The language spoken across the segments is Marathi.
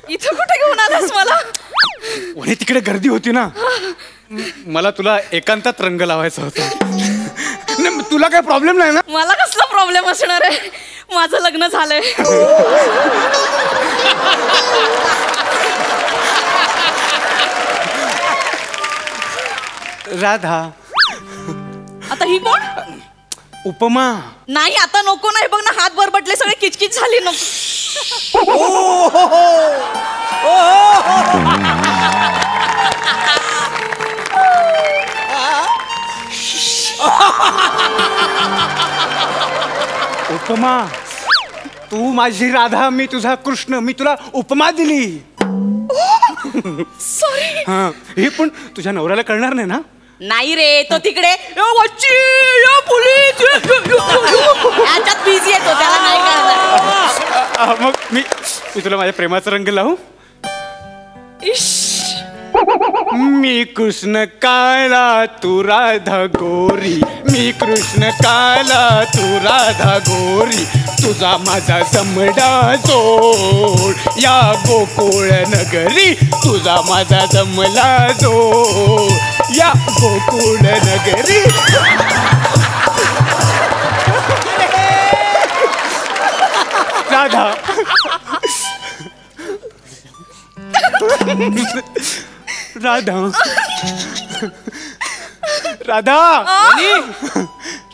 इथं कुठे घेऊन आलास मला? वने तिकडे गर्दी होती ना, मला तुला एकांतात रंग लावायचा होता. तुला काही प्रॉब्लेम नाही ना? मला कसला प्रॉब्लेम असणार आहे, माझं लग्न झालंय. राधा. आता ही कोण? उपमा. नाही आता नको, नाही बघ ना हात बरबटले, सगळे किचकिच झाली. नको. उपमा, तू माझी राधा, मी तुझा कृष्ण, मी तुला उपमा दिली. सॉरी. हा, हे पण तुझ्या नवऱ्याला कळणार नाही ना? नाही रे, तो तिकडे याच्यात बिझी येतो, त्याला नाही कळणार. मग मी तुला माझ्या प्रेमाचा रंग लावू. मी कृष्ण काला तू राधा गोरी, मी कृष्ण काला तू राधा गोरी, तुझा माझा जमडा जोड या गोकुळ नगरी, तुझा माझा जमला जोड या गोकुळ नगरी. राधा. राधा. राधा.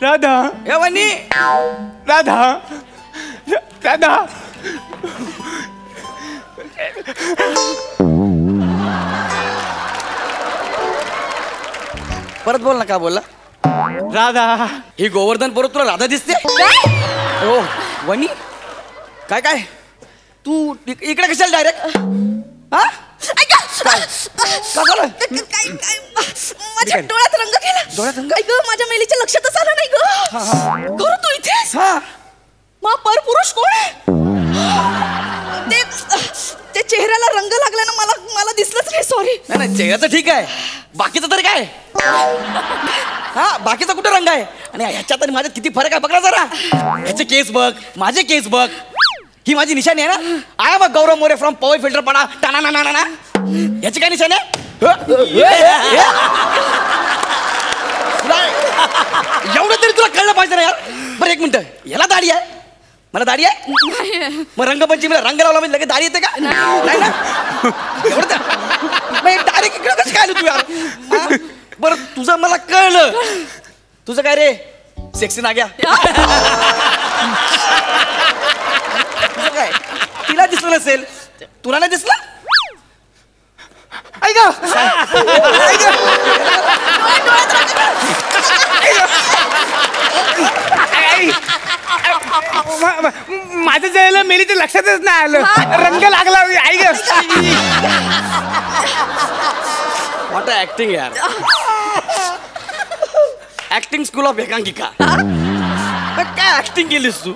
राधा. वनी. राधा. राधा. परत बोल ना, का बोलला? राधा. ही गोवर्धन परत तुला राधा दिसते? हो वनी. काय काय तू इकडे कशाला डायरेक्ट? हा माझ्या डोळ्यात रंग गेला. डोळ्यात रंग? ऐक, माझ्या मेलीच्या लक्षातच आलं नाही ग. करू तू इथेच? मग परपुरुष कोण आहे? ते चेहऱ्याला रंग लागला ना, मला दिसलंच नाही. सॉरी. नाही चेहऱ्याचं ठीक आहे, बाकीचं तरी काय? हा बाकीचा कुठे रंग आहे? आणि ह्याच्यात आणि माझ्यात किती फरक आहे बघ ना जरा. ह्याचे केस बघ, माझे केस बघ. ही माझी निशाणी आहे ना. आया बघ, गौरव मोरे फ्रॉम पॉवर फिल्टर पडा टाना ना ना ना. ह्याची काय निशाणी आहे? एवढं तरी तुला कळलं पाहिजे ना यार. बरं एक मिनिट, याला दाढी आहे, मला दाढी आहे. मग रंगपंचमीला रंग लावला म्हणजे लगेच दाढी येते का? नाही ना. एवढं डायरेक्ट इकडे कसं काय आलं तू यार? बरं तुझं मला कळलं. तुझं काय रे सेक्सी नाग्या? तुझं काय तिला दिसलं नसेल, तुला नाही दिसलं? ऐका. माझं जायला मेली तर लक्षातच नाही आलं, रंग लागला. आई ग. व्हॉट ऍक्टिंग यार. ऍक्टिंग स्कूल ऑफ एकांकिका. काय ऍक्टिंग केलीस तू?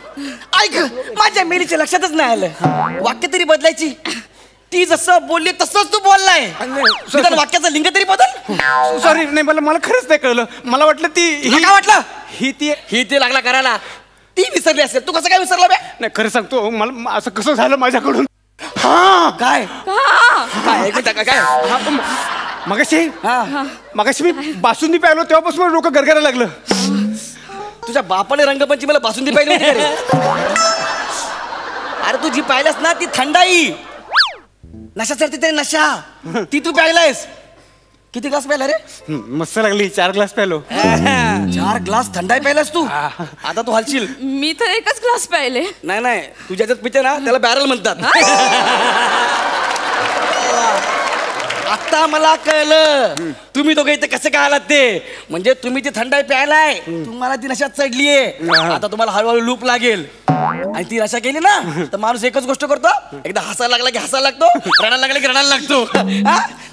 ऐक, माझ्या मेलीच्या लक्षातच नाही आलं. वाक्य तरी बदलायची. ती जसं बोलली तसंच तू बोललाय. वाक्याचं लिंग तरी बदल. सॉरी. नाही, मला खरंच नाही कळलं. मला वाटलं ती. काय वाटलं? ही ती लागला करायला. ती विसरली असेल. तू कसं काय विसरला बे? नाही खरं सांगतो, मला असं कसं झालं माझ्याकडून. हा काय काय काय मगाशी मी बासुंदी प्यायलो तेव्हापासून डोकं गरगरायला लागलं. तुझ्या बापाने रंगपंचमीला बासुंदी पाहिली होती का रे? अरे तू जी पाहिलास ना ती थंडाई. नशा चढते ते नशा, ती तू प्यायलायस. किती ग्लास प्यायला रे? मस्त लागली. 4 ग्लास प्यायलो. 4 ग्लास थंडाई प्यायलास तू? आता तू हलशील. मी तर एकच ग्लास प्यायले. नाही तू ज्याच्यात पिते ना त्याला बॅरल म्हणतात. आता मला कळलं तुम्ही दोघे इथे कसे काय आलात ते. म्हणजे तुम्ही ती थंडाई प्यायलाय, तुम्हाला ती नशा चढलीये. आता तुम्हाला हळूहळू लूप लागेल. आणि ती नशा केली ना तर माणूस एकच गोष्ट करतो, एकदा हसायला लागला की हसायला लागतो, रडायला लागला की रडायला लागतो.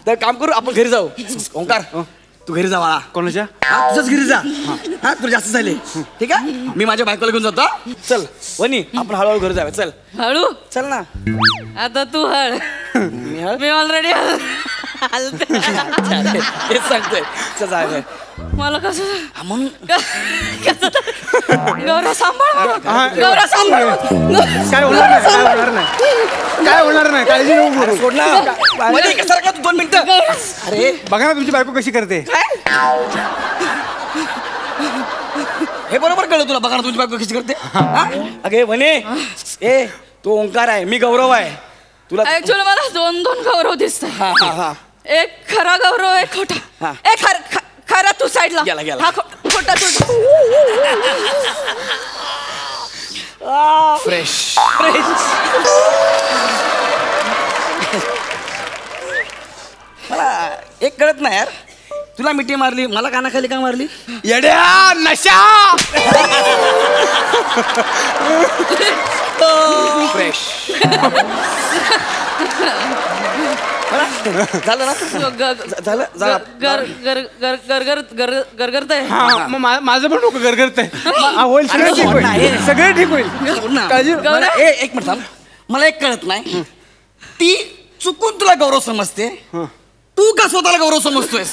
तर काम करू, आपण घरी जाऊ. ओंकार तू घरी जा बाळा. कोणाच्या? तुझ्याच घरी जा. तुला जास्त झाले ठीक आहे. मी माझ्या बायकोला घेऊन जातो. चल वनी, आपण हळूहळू घरी जाऊया. चल हळू. चल ना. आता तू हळ. मी ऑलरेडी तेच सांगतोय. चल जाऊया. मला कसं म्हणून गौरव सांभाळ हा. गौरव सांभाळ काय होणार नाही, काय होणार नाही, काय होणार नाही, काळजी नको करू. सोड ना मध्ये कसं राखला तू 2 मिनिटं. अरे बघा ना तुमची बायको कशी करते. हे बरोबर कळलं तुला. बघा ना तुझी बायको कशी करते. हा? अगे वने ए तो ओंकार आहे, मी गौरव आहे. तुला ऍक्च्युअली मला 2 गौरव दिसत. हा हा हा एक खरा गौरव एक खोटा. हा. एक खरा तू साईडला गेला, गेला. हा खोटा तू. फ्रेश मला एक कळत नाही यार. तुला मिठी मारली, मला कानाखाली का मारली? येड्या नशा. फ्रेश झालं ना झालं झालं गरगरतय. हा, मग माझं पण डोकं गरगरतंय. होईल, सगळं ठीक होईल, सगळं ठीक होईल. काळजी मला एक मिनिट थांब. मला एक कळत नाही, ती चुकून तुला गौरव समजते, तू का स्वतःला गौरव समजतोयस?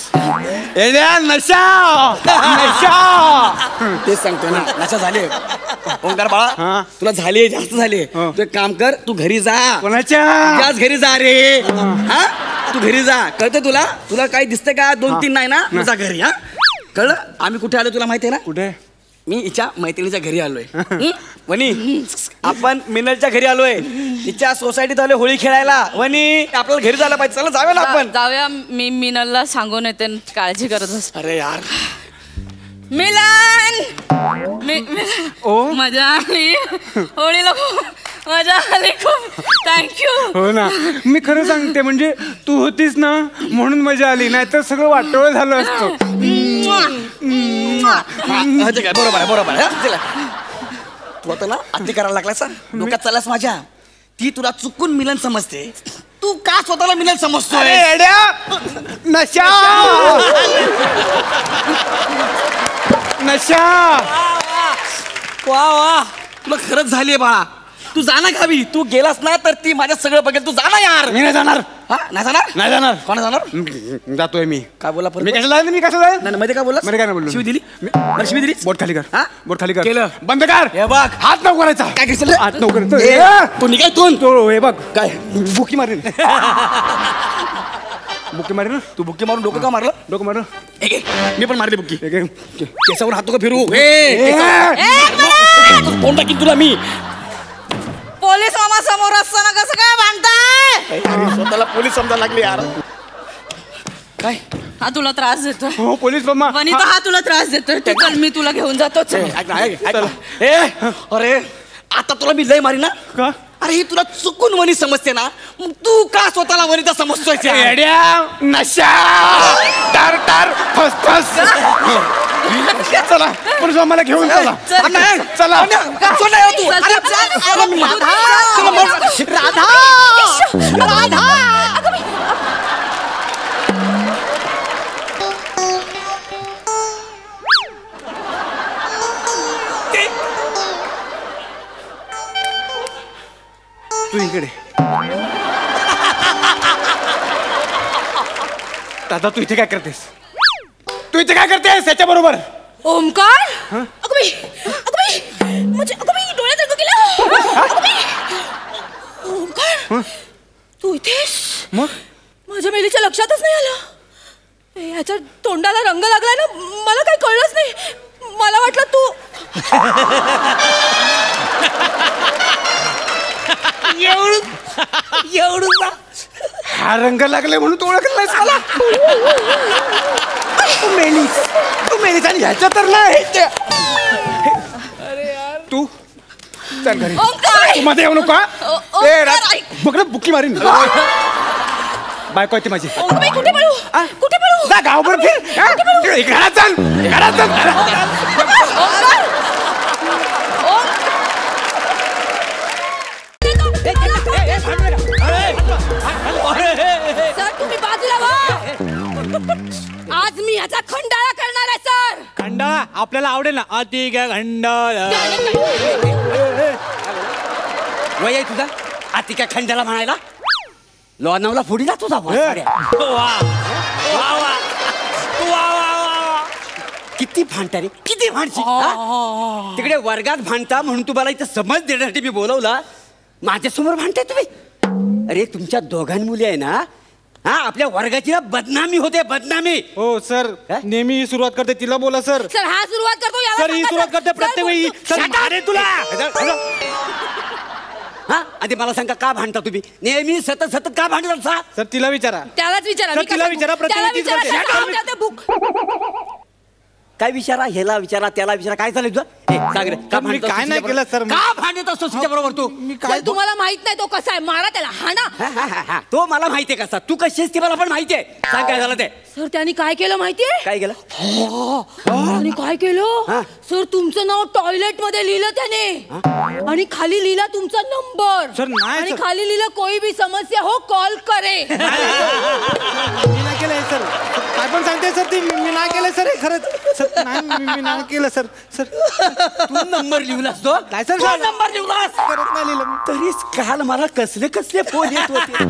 येड्या नशा नशा. तेच सांगतोय ना, नशा झाले. ओंकार बाळा तुला झाले, जास्त झाले. तू एक काम कर, तू घरी जा. कोणाच्या त्याच घरी जा रे. हा तू घरी जा. कळतं तुला? तुला काही दिसतंय का? 2-3 नाही ना, तू जा घरी. हा कळलं? आम्ही कुठे आलो तुला माहिती आहे ना? कुठे? मी हिच्या मैत्रिणीच्या घरी आलोय. वनी आपण मिनलच्या घरी आलोय. तिच्या सोसायटीत आलोय होळी खेळायला. वनी आपल्याला घरी जायला पाहिजे. चला जाऊया ना आपण. जाऊया. मी मिनलला सांगून येते, काळजी करत असते. अरे यार मिलन ओ मजा आली होळीला. खूप मजा आली. खूप थँक्यू. हो ना, मी खरं सांगते, म्हणजे तू होतीस ना म्हणून मजा आली, नाहीतर सगळं वाटोळ झालं असतं. बरोबर आहे, बरोबर आहे. चला तू आता ना अति करायला लागला सा. डोक्यात चाललास माझ्या. ती तुला चुकून मिलन समजते, तू का स्वतःला मिलन समजतोय? येड्या नशा नशा. वा वा तुला खरंच झालीये बाळा. तू जा ना गावी. तू गेलास ना तर ती माझ्या सगळं बघेल. तू जा ना यार. मी नाही जाणार. हा नाही जाणार? नाही जाणार. कोण जाणार? जातोय मी. काय बोला मी कसं जाईल? मी कसं जाईल? नाही मध्ये काय बोलला? मध्ये काय नाही बोललो. शिवी दिली? बरं, शिवी दिली? बोट खाली कर. हा? बोट खाली कर. केलं. बंद कर. हे बघ हात नको करायचा. काय करशील? हात नको ए, करायचं. तू निघायतून. तो हे बघ काय बुकी मारेन. बुकी मारेन. तू बुक्की मारून डोकं का मारलं? डोकं मार. एक एक. मी पण मारली बुक्की. एक एक. केसावर हात का फिरू? कोण टाकीन तुला मी? पोलीस मामा समोर असताना कसं काय भांडताय? स्वतःला पोलीस समजायला लागले यार. काय हा तुला त्रास देतो. हो पोलीस मामा. वनिता हा तुला त्रास देतोय. तू चल, मी तुला घेऊन जातो. चल. अरे आता तुला मी लय मारी ना. का? अरे ही तुला चुकून वनी समजते ना, मग तू का स्वतःला वनिता समजतोय? येड्या नशा. टार टार फस फस. चला पोलीस मामाला घेऊन चला. चला. राधा राधा तू इकडे. दादा तू इथे काय करतेस? तू इथे काय करतेस त्याच्या बरोबर? ओमकार. अगं बाई, म्हणजे अगं बाई, डोळ्यात रंग गेला. अगं बाई. ओमकार तू इथेस? मग माझ्या मेलीच्या लक्षातच नाही आलं. ह्याच्या तोंडाला रंग लागलाय ना, मला काही कळलंच नाही. मला वाटलं तू एवढं हा रंग लागलाय म्हणून तू ओळखलास मला. तू मेलीस आणि ह्याच्या तर नाही. तू चल घरी. ओंकार! तू मध्ये येऊ नका. ओंकार, ऐक. बघ ना बुक्की मारीन. बायको आहे ती माझी. ओंकार, कुठे पळू? कुठे पळू? जा गावभर फिर. घरात चल. घरात चल. सर तुम्ही बाजूला व्हा. आज मी याचा खंडाळा करणार आहे सर. खंडाळा आपल्याला आवडेल ना. अति खंडाळा वय आहे तुझा अति काय खंडाला म्हणायला? लोणावला फोडीला तुझा किती भांडता रे, किती भांडशी हा? तिकडे वर्गात भांडता म्हणून तुम्हाला इथं समज देण्यासाठी मी बोलवला, माझ्यासमोर भांडताय तुम्ही. अरे तुमच्या दोघांमुळे आहे ना, हा आपल्या वर्गाची ना बदनामी होते, बदनामी. हो सर, नेहमी ही सुरुवात करते, तिला बोला सर. सर हा सुरुवात करतो याला सर ही सांगा, सुरुवात सर. करते सर, प्रत्येक वेळी. बोलतो. सर मारे तुला. हा आधी मला सांगा, का भांडता तुम्ही नेहमी, सतत सतत का भांडत असता? सर तिला विचारा. त्यालाच विचारा. सर, मी तिला कसं- विचारा, प्रत्येक त्याला वेळीच विचारा, करते. कसं आवडतं ते बुक. काय विचारा, ह्याला विचारा, त्याला विचारा, काय चालेल तुझं? सांग रे, का मी भांडत काय नाही केलं सर. का भांडत असतो तुझ्या बरोबर तू? सर तुम्हाला माहित नाही तो कसा आहे, मारा त्याला, हाणा. हा, तो मला माहितीये कसा, तू कशी आहेस ते मला पण माहितीये. सांग काय झालं ते. सर त्यांनी काय केलं माहितीये? काय केलं? आणि काय केलं हा. सर, तुमचं नाव टॉयलेट मध्ये लिहिलं त्याने, आणि खाली लिहिला तुमचा नंबर. सर, नाही, आणि सर. खाली लिहिलं कोई भी समस्या हो कॉल करे. मी नाही केलंय सर. काय पण सांगते सर ती, मी नाही केलंय सर, हे खरंच सर. नाही मी नाही केलं सर. सर तू नंबर लिहलास तो? नाही सर, तू नंबर लिहलास? करत नाही लिहिलं मी. तरीच काल मला कसले कसले फोन येत होते.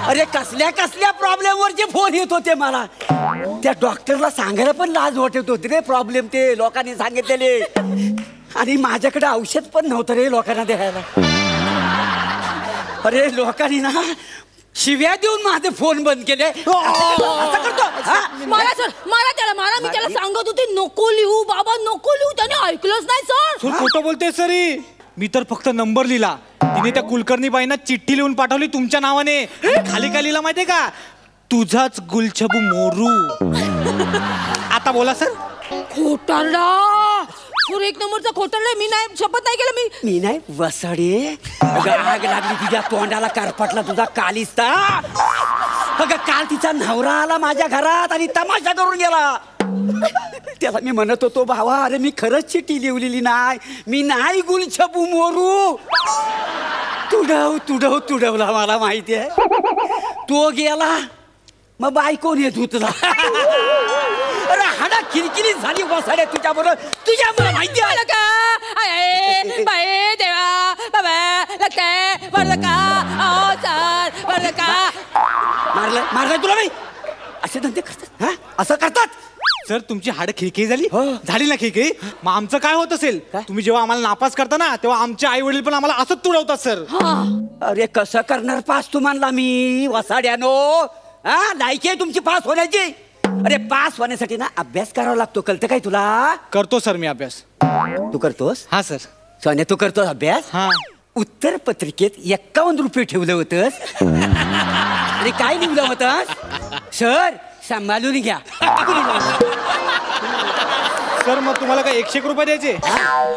अरे कसल्या कसल्या प्रॉब्लेम वरचे फोन येत होते मला. त्या डॉक्टरला सांगायला पण लाज वाटत होती रे, प्रॉब्लेम ते लोकांनी सांगितलेले. आणि माझ्याकडे औषध पण नव्हतं रे लोकांना द्यायला. अरे लोकांनी ना शिव्या देऊन माझे फोन बंद केले. असं करतो हा? मारा सर, मारा त्याला, मारा. मी त्याला सांगत होते नको लिहू बाबा, नको लिहू. त्याने ऐकलंच नाही सर. सर खोटं बोलते सर ही. मी तर फक्त नंबर लिहिला. तिने त्या कुलकर्णी बाईंना चिठ्ठी लिहून पाठवली तुमच्या नावाने. आणि खाली काय लिहिला माहितीये का? तुझाच गुलछबू मोरू. आता बोला सर. खोटारडा सर, एक नंबरचा खोटारडा. मी नाही, शपथ नाही केलं मी नाही वसाडे. आग लागली तुझ्या तोंडाला, कारपटला तुझा कालिस्ता. अगं काल तिचा नवरा आला माझ्या घरात आणि तमाशा करून गेला. त्याला मी म्हणत होतो, भावा अरे मी खरंच चिठ्ठी लिहिलेली नाही, मी नाही गुलछबू मोरू. तुडवला मला माहिती आहे. तो गेला, मग बायकोन येत होता. अरे हाडा किरकिरी झाली वसाड्या तुझ्या बरोबर, तुझ्या मला माहिती आहे. बाई देवा बाबा लगते वरदका ओ सर वरदका. मारलाय तुला बाई? असे धंदे करतात हा? असं करतात? सर तुमची हाड खिळखिळी झाली. हो. झाली ना खिळखिळी? मग आमचं काय होत असेल? तुम्ही जेव्हा आम्हाला नापास करता ना, तेव्हा आमचे आई वडील पण आम्हाला असंच तुडवतात सर. अरे कसं करणार पास तू मानला मी वसाड्यानो? हा लायकी आहे तुमची पास होण्याची. अरे पास होण्यासाठी ना अभ्यास करावा लागतो, कळतं काय तुला? करतो सर मी अभ्यास. तू करतोस? हा सर. सोन्या तू करतोस अभ्यास? हा. उत्तर पत्रिकेत 51 रुपये ठेवलं होतंस. आणि काय लिहिलं होतंस? सर सांभाळून घ्या. सर मग तुम्हाला काय 101 रुपये द्यायचे?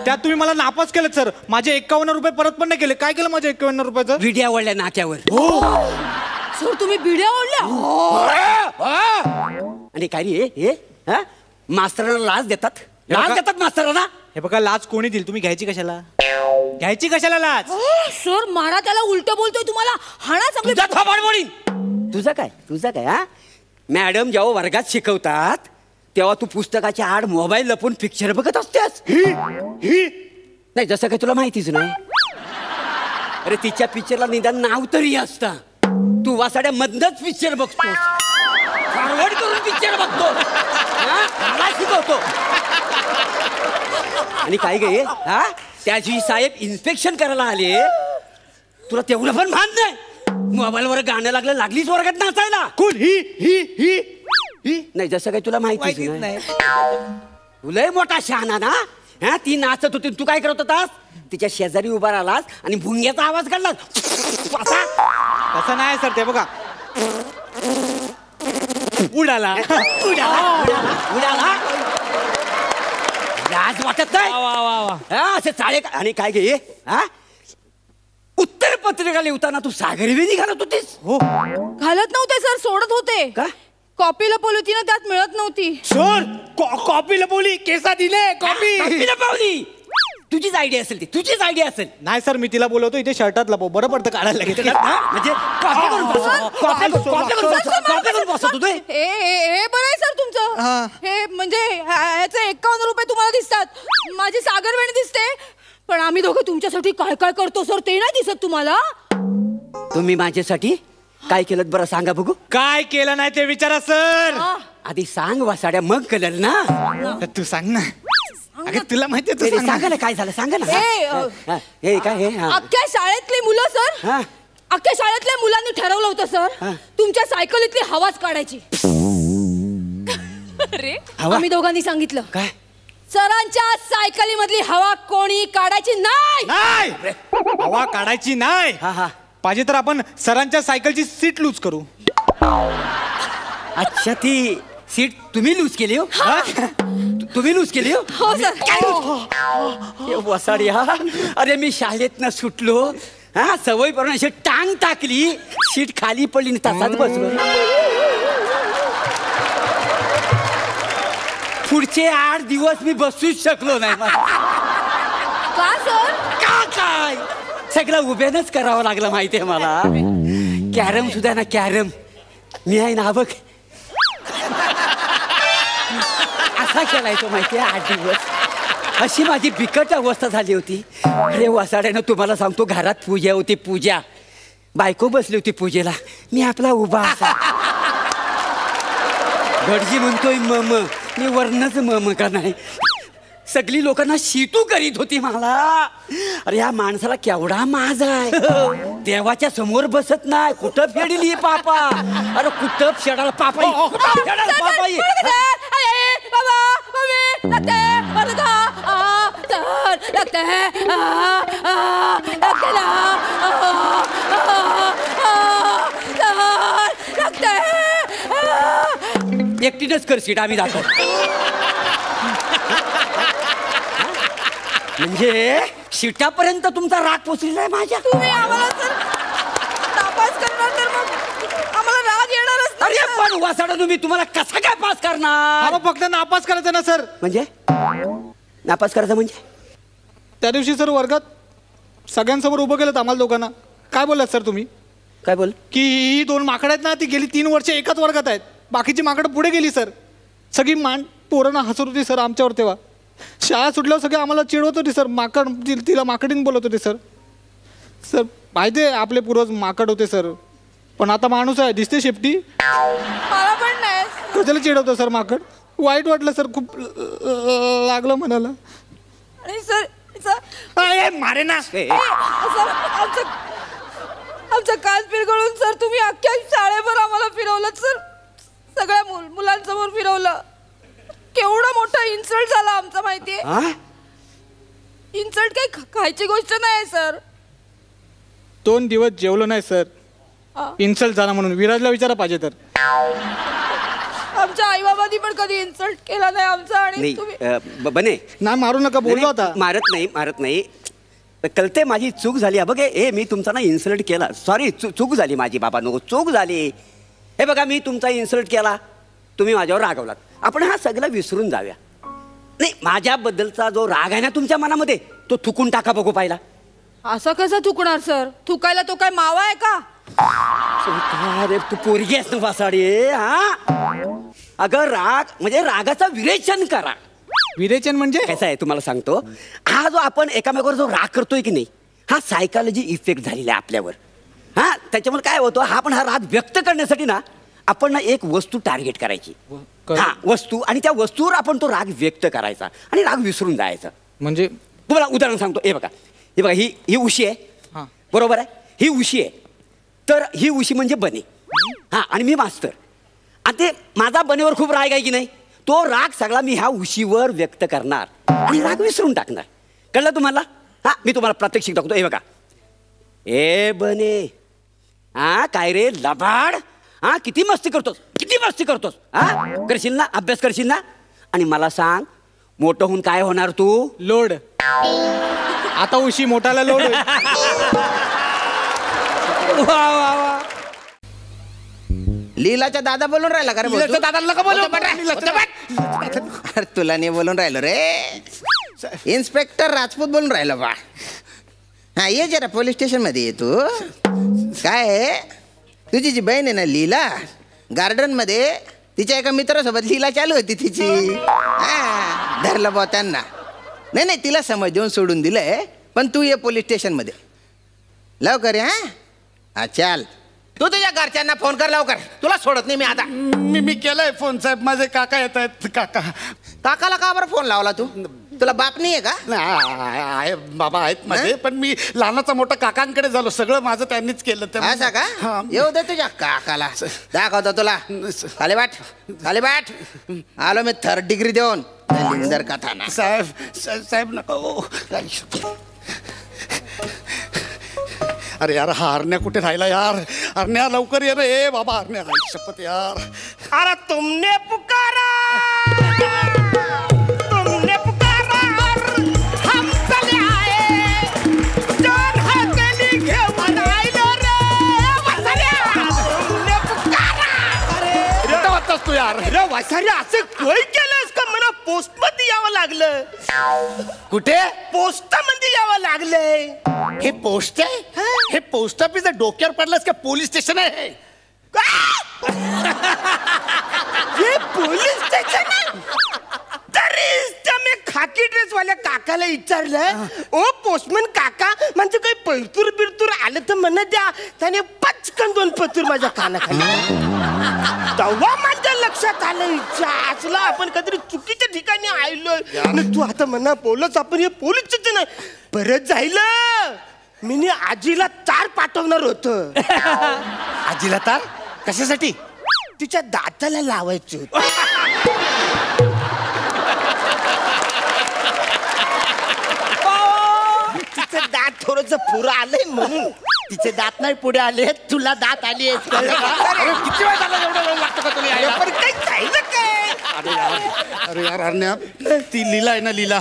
त्यात तुम्ही मला नापास केलं सर. माझे 51 रुपये परत पण नाही केले. काय केलं माझ्या 51 रुपयाचं? विड्या ओढल्या नाक्यावर. सर तुम्ही बिड्या ओढल्या? आणि काय रे हे हा? मास्तरांना लाच देतात, लाच देतात मास्तरांना. हे बघा लाच कोणी दिली, तुम्ही घ्यायची कशाला? घ्यायची कशाला लाच? सर मारा त्याला, उलट बोलतोय तुम्हाला. हाणा चांगले. तुझा थोबाड मोडीन. तुझं काय हा? मॅडम जेव्हा वर्गात शिकवतात तेव्हा तू पुस्तकाच्या आड मोबाईल लपून पिक्चर बघत असतेस. नाही जसं काय तुला माहितीच नाही. अरे तिच्या पिक्चरला निदान नाव तरी असतं. तू वासाड्या मधनच पिक्चर बघतो, फॉरवर्ड करून पिक्चर बघतो, मला शिकवतो. आणि काय गे हा? त्याची साहेब इन्स्पेक्शन करायला आले, तुला तेवढं पण भान नाही. मोबाईलवर गाणं लागलीच वर्गात नाचायला. कोण ही ही ही ही? नाही जसं काही तुला माहितीच नाही. तुलाही मोठा शहाणा ना. हा ती नाचत होती, तू काय करत होतास? तिच्या शेजारी उभा राहिलास आणि भुंग्याचा आवाज काढलास. तसं नाही सर, ते बघा उडाला. लाज वाटत नाही? असे चाळे आणि काय घे हा? उत्तर पत्रिका लिहिताना तू सागरवेदी घालत होतीस? हो. घालत नव्हते सर, सोडत होते. का? कॉपी लपवली ना, त्यात मिळत नव्हती. सर कॉपी लपवली, केसा दिले कॉपी. कॉपी लपवली? तुझीच आयडिया असेल ती, तुझीच आयडिया असेल. नाही सर मी तिला बोलवतो इथे शर्टात लपव, बरं पडतं काढायला लगेच. म्हणजे कॉपी करून बसत होते. हे बरं आहे सर तुमचं. हे म्हणजे ह्याचे 51 रुपये तुम्हाला दिसतात, माझी सागरवेणी दिसते. पण आम्ही दोघं तुमच्यासाठी काय काय करतो सर ते नाही दिसत तुम्हाला. तुम्ही माझ्यासाठी काय केलं बरं सांगा बघू. काय केलं नाही ते विचारा सर. आधी सांग वासाड्या, मग कळेल ना. तर तू सांग ना. अगं तुला माहितीये, तू सांग सांगा ना काय झालं, सांगा ना. हे काय हे अख्ख्या शाळेतली मुलं सर, हा. अख्ख्या शाळेतल्या मुलांनी ठरवलं होतं सर, तुमच्या सायकलीतली हवाच काढायची. अरे आम्ही दोघांनी सांगितलं काय, सरांच्या सायकली मधली हवा कोणी काढायची नाही. नाही, हवा काढायची नाही. पाहिजे तर आपण सरांच्या सायकलची सीट लूज करू. अच्छा ती सीट तुम्ही लूज केली हो? तुम्ही लूज केली हो? हो सर. वसाडी हा, अरे मी शाळेतनं सुटलो, हा सवय करून अशी टांग टाकली, सीट खाली पडली आणि तसाच बसलो. पुढचे 8 दिवस मी बसूच शकलो नाही. का सर? का काय सगळं उभ्यानच करावं लागलं माहितीये मला. कॅरम सुद्धा ना, कॅरम मी आहे ना बघ असा खेळायचो माहितीये 8 दिवस. अशी माझी बिकट अवस्था झाली होती. अरे वासाड्यानं तुम्हाला सांगतो, घरात पूजा होती, पूजा, बायको बसली होती पूजेला, मी आपला उभा असा. गडजी म्हणतोय मम, मी वर्णच मम का नाही. सगळी लोकांना शितू करीत होती मला. अरे या माणसाला केवढा माज आहे, देवाच्या समोर बसत नाही, कुठं फेडली पापा. अरे कुठं फेडाल पापा, एकटीनच कर सीट, आम्ही जातो. म्हणजे सीटापर्यंत तुमचा राग पोचलेला आहे माझ्या. तुम्ही आम्हाला सर नापास करणार तर मग आम्हाला राग येणारच ना. अरे पण वासाडा तुम्ही, तुम्हाला कसा काय पास करणार? हा फक्त नापास करायचं ना सर. म्हणजे नापास करायचं म्हणजे? त्या दिवशी सर वर्गात सगळ्यांसमोर उभं केलं आम्हाला दोघांना. काय बोललात सर तुम्ही? काय बोल? की ही 2 माकडं आहेत ना, ती गेली 3 वर्ष एकाच वर्गात आहेत. बाकीची माकडं पुढे गेली सर. सगळी पोरांना हसत होती सर आमच्यावर. तेव्हा शाळा सुटल्यावर सगळे आम्हाला चिडवत होती सर. माकड, तिला माकडीन बोलत होते सर. सर माहिती आहे आपले पूर्वज माकड होते सर, पण आता माणूस आहे, दिसते शेपटी. मला पण नाही. कशाला चिडवतो सर माकड? वाईट वाटलं सर, खूप लागलं म्हणाला. आणि सर मारे ना सर आमचं कान पिरगळून सर तुम्ही अख्ख्या शाळेभर आम्हाला फिरवलं सर. सगळ्या मुलांसमोर फिरवलं. केवढा मोठा इन्सल्ट झाला आमचा माहितीये. इन्सल्ट काही खायची गोष्ट नाही सर. 2 दिवस जेवलो नाही सर, इन्सल्ट झाला म्हणून. विराजला विचारा पाहिजे तर. आमच्या आई बाबांनी पण कधी इन्सल्ट केला नाही आमचा. आणि तुम्ही बने नाही, मारू नका बोललो आता. मारत नाही. कळते माझी चूक झाली. बघ हे मी तुमचा ना इन्सल्ट केला, सॉरी, चूक झाली माझी बाबा, नको चूक झाली. हे बघा मी तुमचा इन्सल्ट केला, तुम्ही माझ्यावर रागवलात. आपण हा सगळं विसरून जाऊया. नाही, माझ्याबद्दलचा जो राग आहे ना तुमच्या मनामध्ये, तो थुकून टाका बघू पाहिला. असं कसं थुकणार सर? थुकायला तो काय मावा आहे का? अरे तू पोरगी आहेस ना वासाडी. अगं राग म्हणजे रागाचं विरेचन करा. विरेचन म्हणजे कसं आहे तुम्हाला सांगतो, हा जो आपण एकामेकावर जो राग करतोय की नाही, हा सायकॉलॉजी इफेक्ट झालेला आहे आपल्यावर. हा त्याच्यामुळे काय होतं, हा राग व्यक्त करण्यासाठी ना आपण ना एक वस्तू टार्गेट करायची. हा वस्तू, आणि त्या वस्तूवर आपण तो राग व्यक्त करायचा आणि राग विसरून जायचा. म्हणजे तुम्हाला उदाहरण सांगतो. हे बघा ही उशी आहे, बरोबर आहे, ही उशी आहे. तर ही उशी म्हणजे बने, हा, आणि मी मास्तर. आणि ते माझा बनेवर खूप राग आहे की नाही, तो राग सगळा मी ह्या उशीवर व्यक्त करणार आणि राग विसरून टाकणार. कळलं तुम्हाला? हा मी तुम्हाला प्रात्यक्षिक दाखवतो. हे बघा, ए बने, हा काय रे लबाड, हा किती मस्ती करतोस, हा करशील ना, अभ्यास करशील ना? आणि मला सांग, मोठं होऊन काय होणार तू? लोड. आता उशी मोठाला लोड. लीलाचा दादा बोलून राहिला का रे? अरे तुला नाही बोलून राहिलो रे, इन्स्पेक्टर राजपूत बोलून राहिलो बा. हा ये जरा पोलीस स्टेशन मध्ये ये तू. काय आहे, तुझी जी बहीण आहे ना लीला, गार्डन मध्ये तिच्या एका मित्रासोबत लीला चालू होती तिची. हा धरलं बा त्यांना. नाही तिला समज देऊन सोडून दिलंय, पण तू ये पोलीस स्टेशन मध्ये लवकर. हा चाल तू तुझ्या घरच्यांना फोन कर लवकर, तुला सोडत नाही मी आता. मी केलाय फोन साहेब, माझे काका येत आहेत. काकाला का बरं फोन लावला तू? तुला बाप नाहीये का? आहे बाबा आहेत माझे, पण मी लहानाचा मोठा काकांकडे झालो. सगळं माझं त्यांनीच केलं. असं का? येऊ दे तुझ्या काकाला, दाखवतो तुला. खाली बाट, खाली बाट. आलो मी 3rd डिग्री देऊन. दलिंदर कथाना. साहेब नको. अरे यार, हा हरण्या कुठे राहिला यार? हरण्या लवकर ये रे बाबा. हरण्या, शपथ यार. अरे तुमने पुकारा, तुमने पुकारा, हम चले आए. जान हाताली घेऊन आलो रे वसाऱ्या. तुमने पुकारा. कुठं वाटतोस तू यार? अरे वसाऱ्या, असं काय केलंस का? मला पोस्ट मध्ये यावं लागलं. कुठे? पोस्ट मध्ये यावं लागलंय. हे पोस्ट आहे? हे पोस्ट ऑफिस डोक्यावर पडलंस का पोलीस स्टेशन आहे? हे पोलीस स्टेशन आहे? तरीच त्या मी खाकी ड्रेस वाल्या काकाला विचारलं, ओ पोस्टमन काका, म्हणजे काही पैतूर बिरतूर आलं तर म्हणा द्या. त्याने पचकन 2 पतूर माझ्या कानाखाली. तेव्हा माझ्या लक्षात आलं, असला आपण कधीतरी चुकीच्या ठिकाणी आलोय. आणि तू आता म्हणा बोलच, आपण हे पोलीस स्टेशन आहे. परत जाईल मी आजीला तार पाठवणार होत. आजीला तार? कशासाठी? तिच्या दाताला लावायचं होतं. तिचं दात थोडस पुरं आलंय म्हणून. तिचे दात नाही पुढे आले, तुला दात आली. किती वेळ झाला? एवढा वेळ लागतो का तुला? काही जायला काय? अरे यार हरण्या, ती लीला आहे ना, लीला,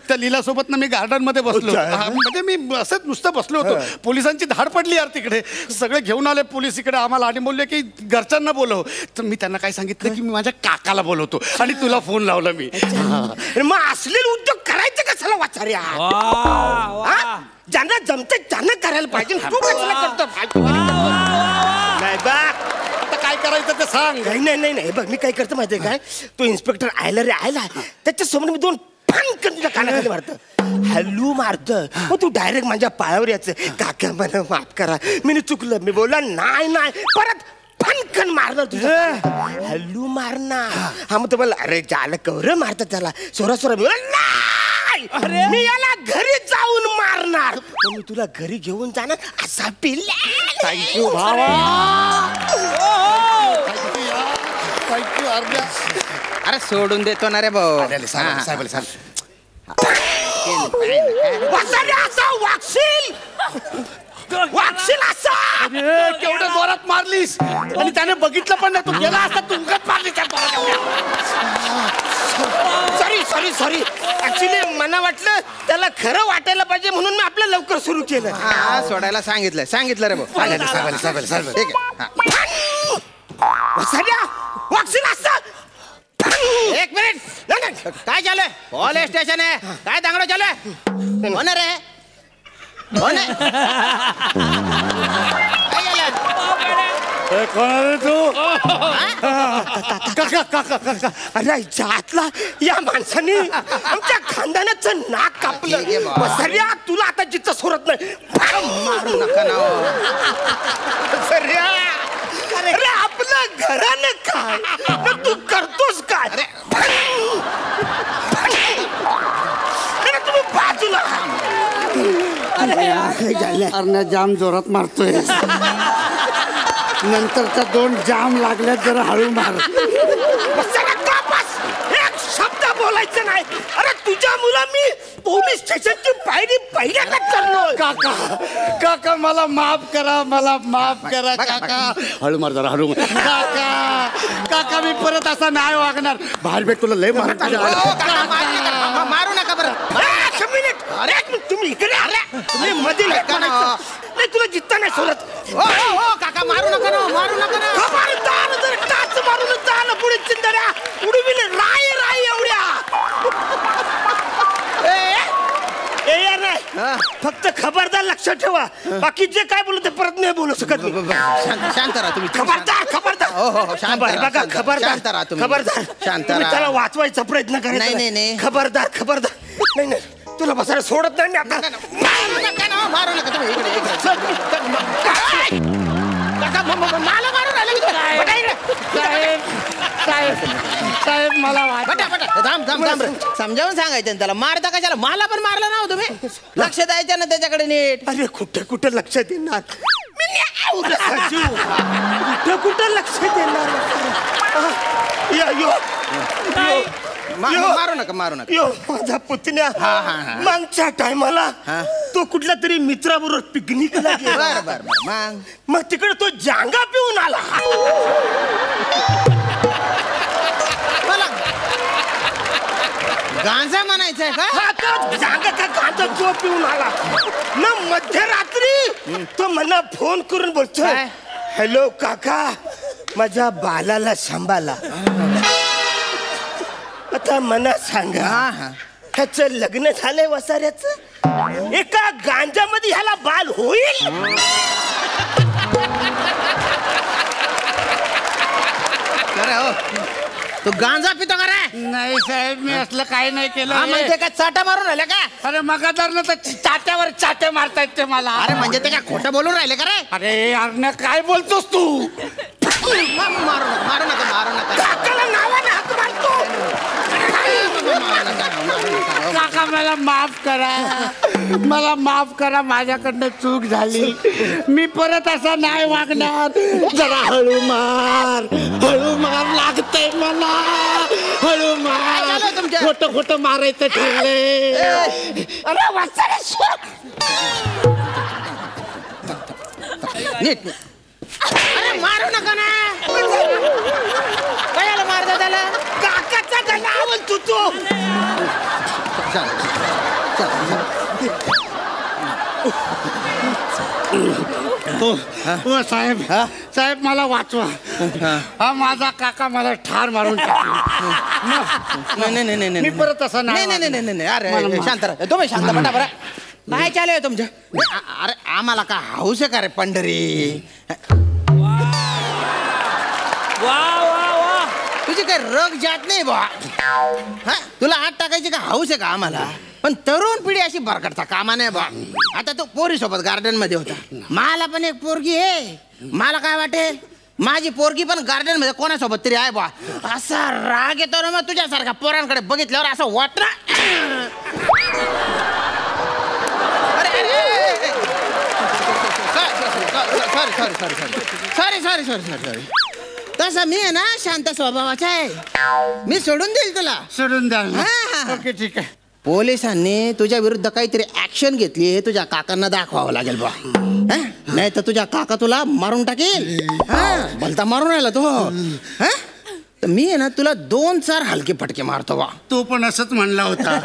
त्या लीला सोबत ना मी गार्डन मध्ये बसलो. म्हणजे मी असंच नुसतं बसलो होतो. पोलिसांची धाड पडली यार तिकडे. सगळे घेऊन आले पोलीस इकडे आम्हाला आणि बोलले की घरच्यांना बोलव. तर मी त्यांना काय सांगितलं की मी माझ्या काकाला बोलवतो आणि तुला फोन लावला मी. मग असलेले उद्योग करायचे कशाला वाचार्या? ज्यांना जमते त्यांना करायला पाहिजे. तू कशाला करतो? नाही बा, आता काय करायचं ते सांग. नाही बघ, मी काय करतो माहितीये काय? तो इन्स्पेक्टर आयला रे आयला, त्याच्यासमोर मी 2 फणकन तुझ्या कानाखाली मारतो, हल्लू मारतो. मग तू डायरेक्ट माझ्या पायावर यायचं, काका मला माफ करा, मी चुकलं. मी बोलला नाही, परत फणकन मारणार तुझ्या, हल्लू मारणार. हा मग तुम्हाला अरे झालं कवर मारतात त्याला, सोरा मी नाही, मी याला घरी जाऊन मारणार. मी तुला घरी घेऊन जाणार असा पिल्ला. थँक्यू भावा. थँक्यू हरण्या. अरे सोडून देतो ना रे भाऊ. वागशील असा. केवढं जोरात मारलीस आणि त्याने बघितलं पण नाही. तू गेला असता तुमकत मारली. सॉरी ऍक्च्युली मला वाटलं त्याला खरं वाटायला पाहिजे म्हणून मी आपलं लवकर सुरू केलं. सोडायला सांगितलं रे भाऊ. ठीक आहे. वागशील असा. 1 मिनिट. काय झालंय? पोलीस स्टेशन आहे. काय दांगडो चालू आहे? हो ना रे, हो ना. काय झालं? कोण तू? अरे जातला या माणसाने आमच्या खानदानाचं नाक कापलं. सर्या तुला आता जिथं सोडत नाही. मारू नका ना. सर्या अरे आपलं घरानं काय, तू करतोस काय? अरे तुम्ही बाजूला. अरे जाम जोरात मारतोय. नंतरच्या 2 जाम लागल्यात, जरा हळू मार. एक शब्द बोलायचं नाही. अरे तुझ्या मुला मी पोलीस स्टेशनची पायरी पहिल्यांदा चढलोय. काका मला माफ करा, मला माफ करा काका. हळू मार जरा, हळू मार. काका मी परत असा नाही वागणार. बाहेर भेट, तुला लय मार. मारू नका बरं. अरे तुम्ही इकडे आले, तुम्ही मध्ये नाही, तुला जित्ता नाही सोडत. काका मारू नका ना. खबरदार, जर टाच मारून झालं पुढे चिंदड्या उडविले राय एवढ्या. फक्त खबरदार लक्षात ठेवा, बाकी जे काय बोलू ते परत नाही बोलू शकत. शांत राहा तुम्ही. खबरदार. हो शांत राहा. खबरदार. शांत तुम्ही राहा. त्याला वाचवायचा प्रयत्न करायचा. नाही. खबरदार. नाही तुला बसायला सोडत नाही आता. मारू नका तुम्ही. इकडे. साहेब मला बटा थांब रे. समजावून सांगायचं ना त्याला. मारता कशाला? मला पण मारला ना तुम्ही. लक्ष द्यायचं ना त्याच्याकडे नीट. अरे कुठे लक्ष देणार मी कुठं लक्ष देणार मारू नका. यो माझा पुतण्या मागच्या टायमाला तो कुठल्या तरी मित्राबरोबर पिकनिकला गेला. बरं. मग तिकडे तो जांगा पिऊन आला. मला गांजा म्हणायचंय का? जांगा का गांजा तो पिऊन आला ना. मध्यरात्री तो मला फोन करून बोलतोय, हॅलो काका माझ्या बालाला सांभाळा. आता मना सांगा ह्याचं लग्न झालंय वसाऱ्याचं? एका गांजामध्ये ह्याला बाल होईल? तू गांजा पितो का रे? नाही साहेब मी असलं काही नाही केलं. म्हणजे काय चाटा मारून राहिले का? अरे मगादारनं तर चाट्यावर चाटे मारतायत ते मला. अरे म्हणजे ते काय खोटं बोलून राहिले का रे? अरे अरे काय बोलतोस तू? मारू नका. काकाला नावाने हात मारतो. काका मला माफ करा माझ्याकडनं चूक झाली. मी परत असा नाही वागणार. जरा हळू मार लागतंय मला. हळू मार. खोटं मारायचं ठरलंय. अरे वाचारे नीट. अरे मारू नका ना. कशाला मारता त्याला? काकाचा गला आवडतो तो. साहेब मला वाचवा. हा माझा काका मला ठार मारून नाही. मी परत असं नाही. अरे शांत राहा. तुम्ही शांत बटा बरं. काय चालू आहे तुमच्या? अरे आम्हाला का हाऊस आहे का रे पंढरी? तुझी काय रग जात नाही बा. तुला आत टाकायची का हाऊस आहे का आम्हाला? पण तरुण पिढी अशी बरकडता कामा नाही बा. आता तो पोरी सोबत गार्डन मध्ये होता. मला पण एक पोरगी आहे. मला काय वाटेल माझी पोरगी पण गार्डन मध्ये कोणासोबत तरी आहे बा. असा राग येतो ना मग तुझ्यासारख्या पोरांकडे बघितल्यावर असं वाटलं. सॉरी. तसं मी आहे ना शांत स्वभावाचा आहे. मी सोडून देईल तुला. सोडून द्या. ओके ठीक आहे. पोलिसांनी तुझ्या विरुद्ध काहीतरी ऍक्शन घेतली हे तुझ्या काकांना दाखवावं लागेल बा. नाही तर तुझ्या काका तुला मारून टाकेल. भलता मारून राहिला तो. तर मी आहे ना तुला 2-4 हलके फटके मारतो बा. तो पण असंच म्हणला होता.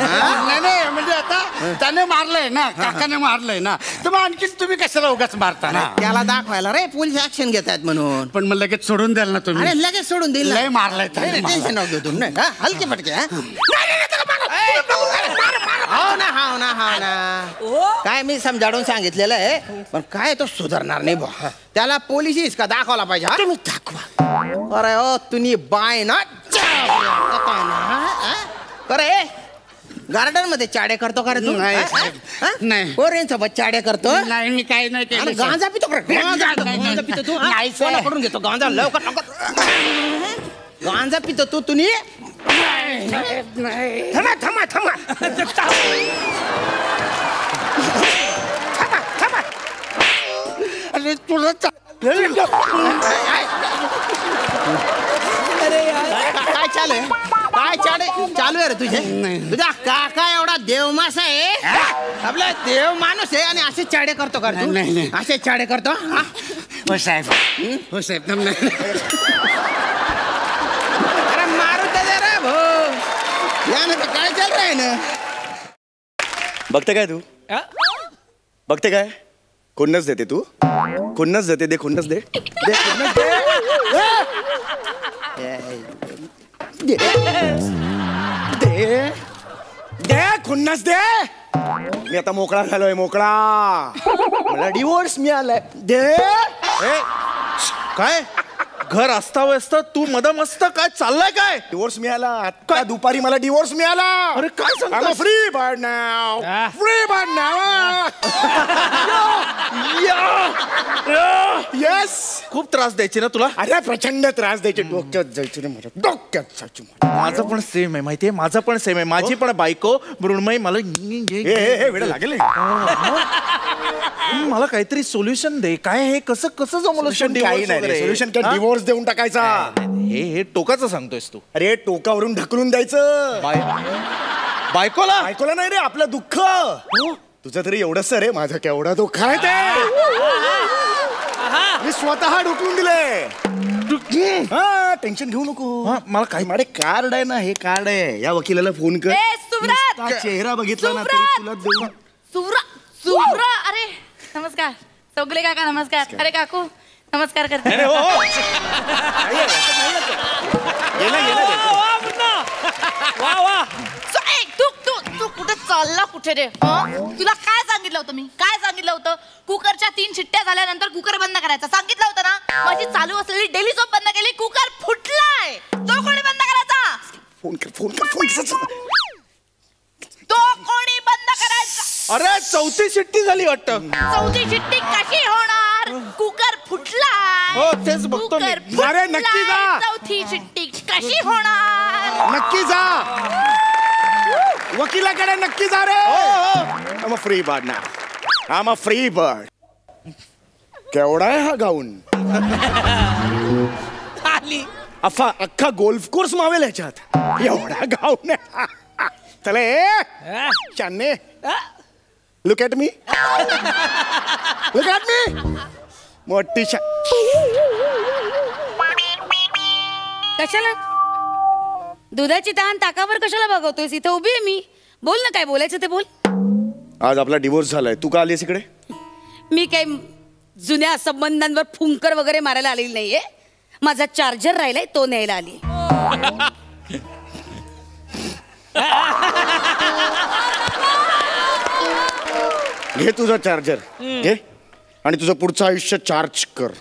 नाही म्हणजे आता त्याने मारलंय ना, काकाने मारलंय ना, तर मग आणखीच तुम्ही कशाला उगाच मारता ना? त्याला दाखवायला रे पोलीस ऍक्शन घेत आहेत म्हणून. पण मग लगेच सोडून द्याल ना तुम्ही? अरे लगेच सोडून देईल. लय मारलाय टेन्शन नको घेऊ तुम्ही. हलके फटके. हाव ना. काय मी समजावून सांगितलेलं आहे पण काय तो सुधारणार नाही बा. त्याला पोलीस का दाखवला पाहिजे. तुम्ही दाखवा. अरे ओ तुम्ही बाय ना. अरे गार्डन मध्ये चाडे करतो का रे तू? नाही. पोरींसोबत चाडे करतो? नाही मी काही नाही केलं. गांजा पितो का? गांजा पितो तू? कोणाकडून घेतो गांजा? लवकर गांजा पितो तू? तुम्ही थांबा. अरे तुला काय चालू आहे रे तुझे? तुझा काका एवढा देवमासा आहे. आपला देव माणूस आहे आणि असे चाडे करतो का तू? असे चाडे करतो? हो साहेब. अरे मारू दे रे भाऊ. यानं काय चालू आहे ना? बघते काय तू? बघते काय? खुन्नस देते तू? खुन्नस देते. दे खुन्नस दे. दे खुन्नस दे. मी आता मोकळा झालोय. मला डिवोर्स मिळालाय. दे. काय घर असता व्यस्त तू मस्त काय चाललंय? काय डिवोर्स मिळाला आता दुपारी मला डिवोर्स मिळाला. अरे काय सांगतो? फ्री बर्ड नाव. येस खूप त्रास द्यायची ना तुला? अरे प्रचंड त्रास द्यायचे, डोक्यात जायचे रे माझ्या, डोक्यात जायचे. माझं पण सेम आहे माहितीये, माझं पण सेम आहे. माझी पण बायको मृण्मयी मला वेळ लागेल. मला काहीतरी सोल्युशन दे. काय हे कसं कसं जमलं? काही नाही सोल्युशन, काय डिवोर्स देऊन टाकायचा. हे टोकाचं सांगतोयस तू? अरे टोकावरून ढकलून द्यायचं. बायकोला? बायकोला नाही रे, आपलं दुःख. तुझं तरी एवढं सर आहे, माझं केवढं दुःख आहे ते मी स्वतः ढुकलून दिले. हा टेन्शन घेऊ नको. मला काही माझे कार्ड आहे ना, हे कार्ड आहे. या वकिलाला फोन कर. नुसता चेहरा बघितला ना तरी तुला देऊ. सुव्रा अरे नमस्कार चौगले काका. नमस्कार. अरे काकू नमस्कार करते. तू कुठे चालला कुठे रे? तुला काय सांगितलं होतं मी? काय सांगितलं होतं? कुकरच्या 3 शिट्ट्या झाल्यानंतर कुकर बंद करायचा सांगितलं होतं ना. माझी चालू असलेली डेली सोप बंद केली, कुकर फुटलाय. तो कोणी बंद करायचा? फोन कर. तो कोणी बंद करायचा? अरे 4थी शिट्टी झाली वाटतं. 4थी शिट्टी कशी होणार? कुकर फुटलाय. हो तेच बघतो मी. अरे नक्की जा. 4थी शिट्टी कशी होणार? नक्की जा, वकिलाकडे नक्की जा रे. I'm a free bird now. I'm a free bird. केवढा आहे हा गाऊन? अख्खा गोल्फ कोर्स मावेल याच्यात. एवढा गाऊन आहे. चले चान्ने, लुक ॲट मी. मोठी कशाला दुधाची तहान ताकावर कशाला बघवतोयस? इथं उभी आहे मी. बोल ना, काय बोलायचं ते बोल. आज आपला डिवोर्स झालाय, तू का आलीस इकडे? मी काही जुन्या संबंधांवर फुंकर वगैरे मारायला आलेली नाहीये. माझा चार्जर राहिलाय, तो न्यायला आली. घे तुझा चार्जर, घे आणि तुझं पुढचं आयुष्य चार्ज कर.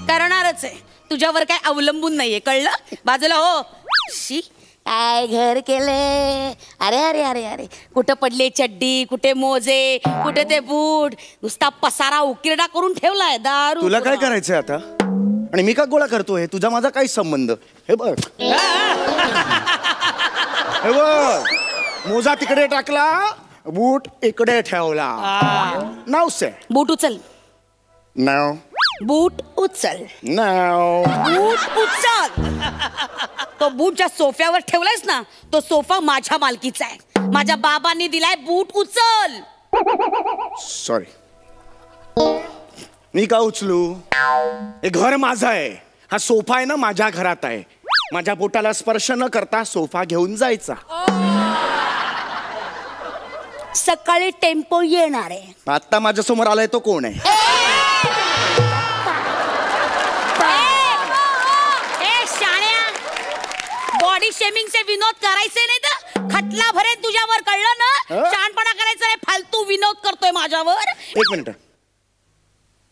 करणारच आहे, तुझ्यावर काय अवलंबून नाहीये, कळलं? बाजूला हो. शी काय घर केले. अरे अरे अरे अरे कुठं पडले चड्डी, कुठे मोजे, कुठे ते बूट. नुसता पसारा उकिरडा करून ठेवलाय. दारू. तुला काय करायचंय आता? आणि मी का गोळा करतोय? तुझा माझा काय संबंध? हे बघ, हे बघ, मोजा तिकडे टाकला, बूट इकडे ठेवला. नाव से बूट उचल. नाव बूट उचल. नाव बूट उचल. तो बूट ज्या सोफ्यावर ठेवलायस ना, तो सोफा माझ्या मालकीचा आहे. माझ्या बाबांनी दिलाय. बूट उचल. सॉरी, मी का उचलू? हे घर माझं आहे. हा सोफा आहे ना, माझ्या घरात आहे. माझ्या बोटाला स्पर्श न करता सोफा घेऊन जायचा. सकाळी टेम्पो येणार आहे. आता माझ्या समोर आलाय तो कोण आहे? बॉडी शेमिंगचे विनोद करायचे नाही तर खटला भरेन तुझ्यावर, कळलं ना? शहाणपणा करायचा नाही, फालतू विनोद करतोय माझ्यावर.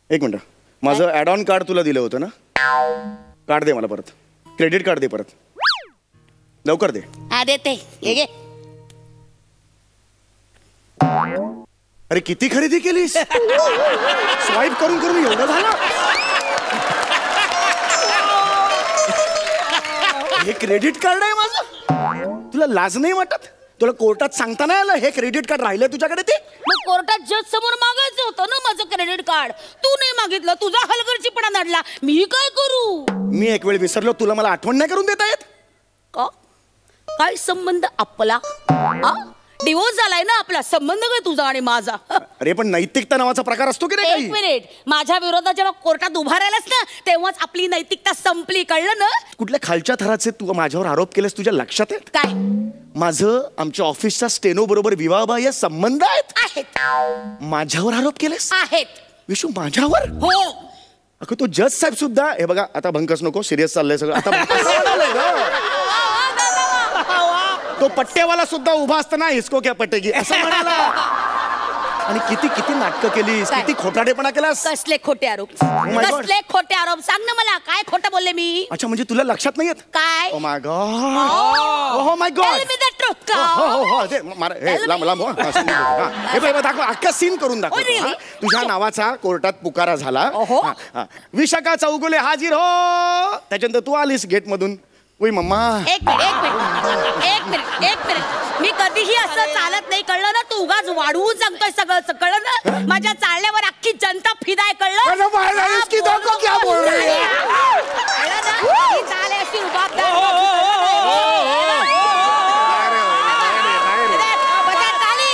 एक मिनिट, माझं ऍड ऑन कार्ड तुला दिलं होतं ना, कार्ड दे मला परत. क्रेडिट कार्ड दे परत, लवकर दे. हा देते, हे घे. अरे किती खरेदी केलीस? स्वाईप करून करून एवढं झालं? हे क्रेडिट कार्ड आहे माझं. तुला लाज नाही वाटत? तुला कोर्टात सांगता नाही आलं हे क्रेडिट कार्ड राहिलंय तुझ्याकडे? ते मग कोर्टात जज समोर मागायचं होतं ना माझं क्रेडिट कार्ड. तू नाही मागितलं, तुझा हलगर्जीपणा नडला. मी काय करू? मी एक वेळ विसरलो, तुला मला आठवण नाही करून देता येत का? काय संबंध आपला? डिवोर्स झालाय ना आपला, संबंध काय तुझा आणि माझा? अरे पण नैतिकता नावाचा प्रकार असतो की नाही? एक मिनिट, माझ्या विरोधात जेव्हा कोर्टात उभा राहिलास ना, तेव्हाच आपली नैतिकता संपली, कळलं ना? कुठल्या खालच्या थराचे तू माझ्यावर आरोप केलेस तुझ्या लक्षात आहेत? काय? माझं आमच्या ऑफिसच्या स्टेनो बरोबर विवाहबाह्य संबंध आहेत. माझ्यावर आरोप केलेस? आहेत. विशू, माझ्यावर? हो. अगं तो जज साहेब सुद्धा, हे बघा आता भंकस नको, सिरियस चाललंय सगळं आता. तो पट्टेवाला सुद्धा उभा असताना इसको क्या पटेगी असं म्हणाला. आणि किती किती नाटकं केलीस, काय? किती खोटाडेपणा केलास. कसले खोटे आरोप my God. कसले खोटे आरोप सांग ना मला काय खोटं बोलले मी अच्छा म्हणजे तुला लक्षात नाही येत. काय oh my God, oh my God. Tell me the truth, का? हो हो हो ते मारा हे Tell लांब me. लांब हो. हा, समजून घेतो. हा. हे बघ दाखव अख्खा सीन करून दाखव. Oh, really? तुझ्या नावाचा कोर्टात पुकारा झाला. ओहो. हा, हा. विशाखा चौगुले हाजीर हो. त्याच्यानंतर तू आलीस गेट मधून. उई मम्मा. एक मिनिट मी कधीही असं चालत नाही कळलं ना तू उगाच वाढवून सांगतोय सगळं कळलं ना माझ्या चालण्यावर अख्खी जनता फिदाय अरे बाहेर आहेस की दाखव क्या बोल रही है? कळलं ना ही चाल आहे अशी रुबाबदार बजात ताली.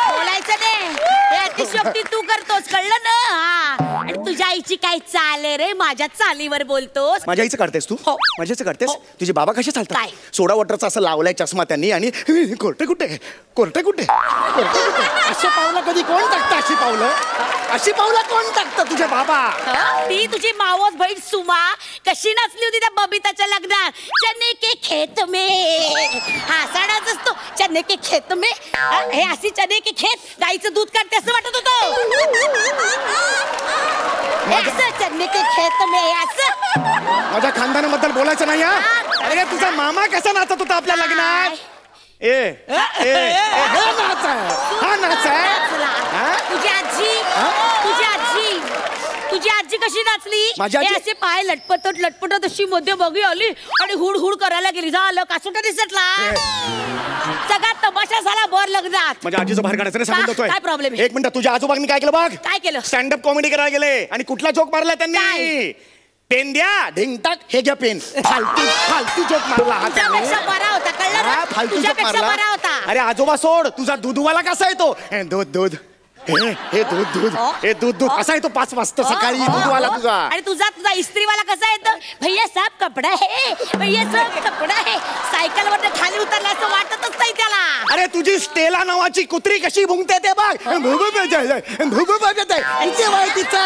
बोलायचं नाही हे अतिशयोक्ती तू करतोस कळलं ना हा आणि तुझ्या आईची काय चाल आहे रे माझ्या चालीवर बोलतोस माझ्या आईचं काढतेस तू हो. माझ्याच काढतेस हो. तुझे बाबा कसे काय? चालतात सोडा वॉटरचा असं लावलाय चष्मा त्यांनी आणि कोर्टे कुठे कोर्टे कुठे अशी पावलं कधी कोण टाकतं अशी पावलं कोण टाकतं तुझे बाबा ती तुझी मावस बहीण सुमा कशी नाचली होती त्या बबिताच्या लग्नात चने के खेत में हा सणाच असतो चने के खेत में हे अशी चने के खेत गाईचं दूध काढते असं वाटत होतं असं चने के खेत में असं माझ्या खानदानाबद्दल बोलायचं नाही हा अरे तुझा मामा कसा नाचत होता आपल्या लग्नात ए ए हे नाच आहे हा नाच आहे तुझी आजी कशी नाचली माझी आजी? हे असे पाय लटपटत अशी मध्ये बघी आली आणि हुड हुड करायला गेली झालं कासुटा दिसतला सगळा तमाशा झाला बर लग्नात माझ्या आजीचं बाहेर काढायचं नाही सांगून का? देतोय काय प्रॉब्लेम आहे? एक मिनिट तुझ्या आजोबांनी काय केलं बघ काय केलं? स्टँडअप कॉमेडी करायला गेले आणि कुठला जोक मारला त्यांनी काय? पेन द्या ढिंगटाक हे घ्या पेन फालतू जोक मारला हा त्यांनी. तुझ्यापेक्षा बरा होता कळलं हा, ना फालतू जोक तुझ्यापेक्षा मारला बरा होता अरे आजोबा सोड तुझा दूधवाला कसा येतो दूध हे दूध असा येतो 5 वाजता सकाळी दूधवाला तुझा आणि तुझा इस्त्रीवाला कसा येतो भैया साफ कपडा है भैया साफ कपडा है सायकल वर खाली उतरला असं वाटतच नाही त्याला अरे तुझी स्टेला नावाची कुत्री कशी भुंकते ते बघ तिचा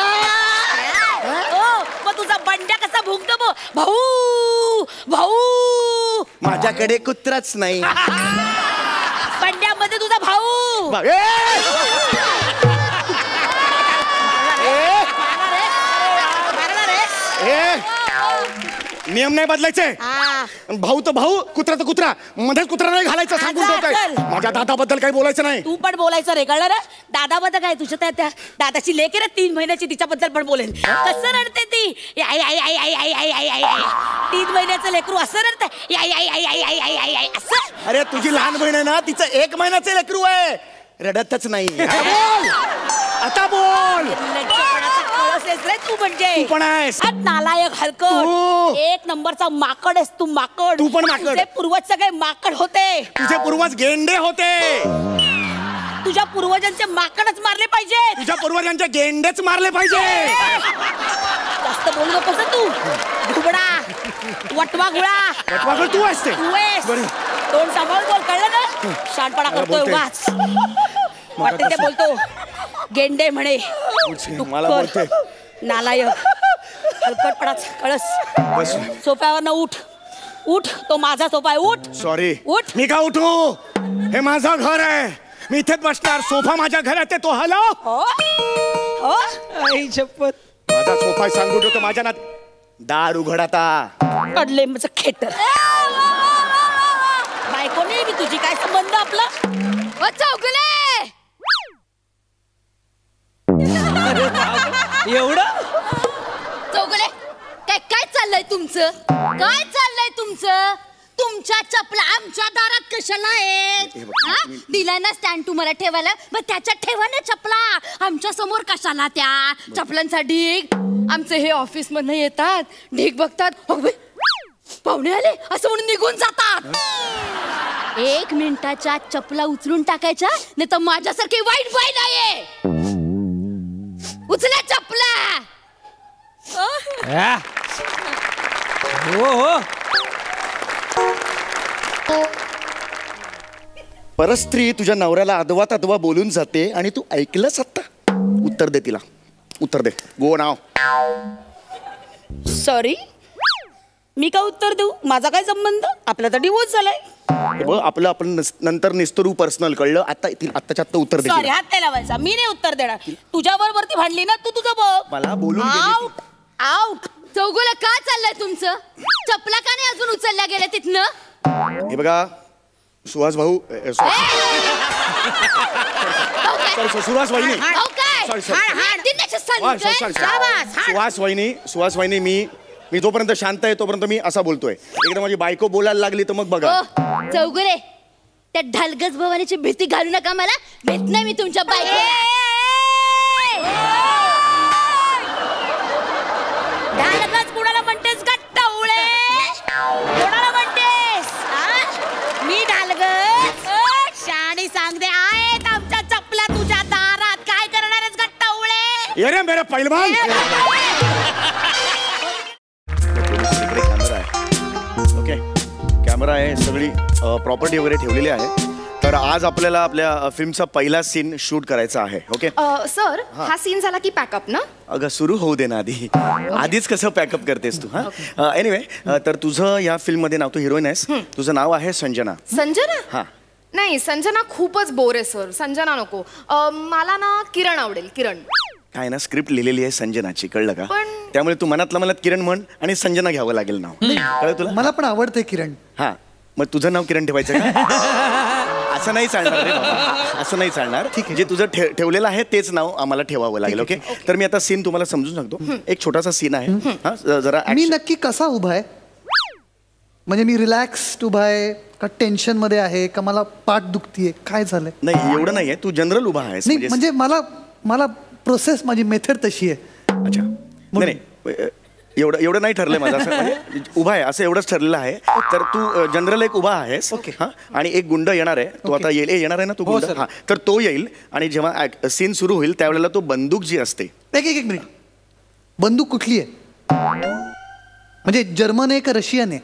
मग तुझा बंड्या कसा भुंकतो भाऊ भाऊ माझ्याकडे कुत्राच नाही बंड्यामध्ये तुझा भाऊ बघ, नियम नाही बदलायचे भाऊ तर भाऊ कुत्रा तर कुत्रा मध्येच कुत्रा नाही घालायचं सांगून ठेवतोय माझ्या दादाबद्दल काही बोलायचं नाही तू पण बोलायचं रे कळलं ना दादाबद्दल काय तुझ्या त्या दादाची लेक आहे ना 3 महिन्याची तिच्याबद्दल पण बोलेल कसं रडते ती आई आई आई आई आई आई आई आई आई 3 महिन्याचं लेकरू असं रडतं आई आई आई आई आई आई आई आई असं अरे तुझी लहान बहीण आहे ना तिचं 1 महिन्याचं लेकरू आहे रडतच नाही आता बोल तू म्हणजे तू पण आहेस नालायक हलकट 1 नंबरचा माकड आहेस तू माकड तू पण माकड. तुझे पूर्वज सगळे माकड होते तुझे पूर्वज गेंडे होते तुझ्या पूर्वजांचे माकडच मारले पाहिजे तुझ्या पूर्वजांचे गेंडेच मारले पाहिजे जास्त बोलू नकोस हं तू घुबडा वटवा गुळा तू असते तू आहेस तोंड सांभाळून बोल कळलं ना शानपणा करतोय बोलते. उगाच वाटते ते बोलतो गेंडे म्हणे मला बोलते नालायक हलकटपणाचा कळस सोफ्यावर उठ उठ तो माझा सोफा आहे उठ सॉरी उठ मी का उठू हे माझं घर आहे मी इथेच बसणार सोफा माझ्या घरात आहे तो हलव हो शपथ माझा सोफा सांगू ठेवतो माझ्या नात दार उघडाता अडले माझं खेटर बायको नाही मी तुझी काय संबंध आपला चौगुले एवढं चौगुले काय चाललंय तुमचं तुमच्या चपला आमच्या दारात कशाला आहेत दिलाय ना स्टँड तुम्हाला ठेवायला मग त्याच्यात ठेवा ना चपला आमच्या समोर कशाला त्या चपलांचा ढीग आमचे हे ऑफिस मधनं येतात ढीग बघतात पाहुणे आले असं म्हणून निघून जातात 1 मिनिटाच्या चपला उचलून टाकायच्या नाही तर माझ्यासारखी वाईट बाई नाहीये उचला चपला हो परस्त्री तुझ्या नवऱ्याला अदवा तदवा बोलून जाते आणि तू ऐकलंस आता उत्तर दे तिला उत्तर दे गो नाव सॉरी मी काय उत्तर देऊ? माझा काय संबंध? आपला तर डिवोर्स झालाय. आपलं आपण नंतर निस्तरू पर्सनल, कळलं? आत्ताच्या आत्ता उत्तर दे. सॉरी, हात नाही लावायचा. मी नाही उत्तर देणार. तुझ्या बरोबर ती भांडली ना, तू तुझं बघ. मला बोलून गेली ती. Out out. चौगुले काय चाललंय तुमचं? चपला का नाही अजून उचलल्या गेल्या तिथनं? हे बघा सुहास भाऊ सुहास वहिनी भाऊ काय? Sorry, sorry. दिनेशचं सांगितलंय. सुहास वहिनी मी जोपर्यंत शांत आहे तोपर्यंत मी असा बोलतोय. एकदा माझी बायको बोलायला लागली तर मग बघा. चौगुले त्या ढलगज भवानीची भीती घालू नका मला. भेट नाही मी तुमच्या बायको. ढालगज कुणाला म्हणतेस का टवळे? कोणाला म्हणतेस? मी ढालगज? शाणी सांगते आहेत आमच्या चपल्या तुझ्या दारात. काय करणार आहेस का टवळे? ये रे मेरा पहिलवान. ओके, कॅमेरा आहे, सगळी प्रॉपर्टी वगैरे ठेवलेली आहे. तर आज आपल्याला आपल्या फिल्मचा पहिला सीन शूट करायचा आहे. ओके सर, हा सीन झाला की पॅकअप ना? अगं सुरू होऊ दे ना आधीच कसं पॅकअप करतेस तू? हा एनिवे, तर तुझं या फिल्म मध्ये नाव, तू हिरोईन आहेस, तुझं नाव आहे संजना. संजना? हा. नाही, संजना खूपच बोर आहे सर. संजना नको. मला ना किरण आवडेल. किरण. काय ना, स्क्रिप्ट लिहिलेली आहे संजनाची, कळलं का? पण- त्यामुळे तू मनातल्या मनात किरण म्हण आणि संजना घ्यावं लागेल नाव. कळलं तुला? मला पण आवडते किरण. हा, मग तुझं नाव किरण ठेवायचं का? असं नाही चालणार रे बाबा, असं नाही चालणार. जे तुझं ठेवलेलं आहे तेच नाव आम्हाला ठेवावं लागेल. ओके, तर मी आता सीन तुम्हाला समजून सांगतो. एक छोटासा सीन आहे. हा, जरा मी नक्की कसा उभा आहे? म्हणजे मी रिलॅक्स्ड उभा आहे का टेन्शन मध्ये आहे का मला पाठ दुखतीये? काय झालंय? नाही, एवढं नाहीये, तू जनरल उभा आहेस. नाही म्हणजे मला प्रोसेस, माझी मेथड तशी आहे. अच्छा, नाही एवढं नाही ठरलंय माझं. असं म्हणजे उभा आहे असं एवढंच ठरलेलं आहे. तर तू जनरल एक उभा आहेस. ओके, हा, आणि एक गुंड येणार आहे. तो आता येणार आहे ना तू गुंड? हा, तर तो येईल आणि जेव्हा सीन सुरू होईल त्यावेळेला तो बंदूक जी असते. एक मिनिट, बंदूक कुठली आहे? म्हणजे जर्मन आहे का रशियन आहे?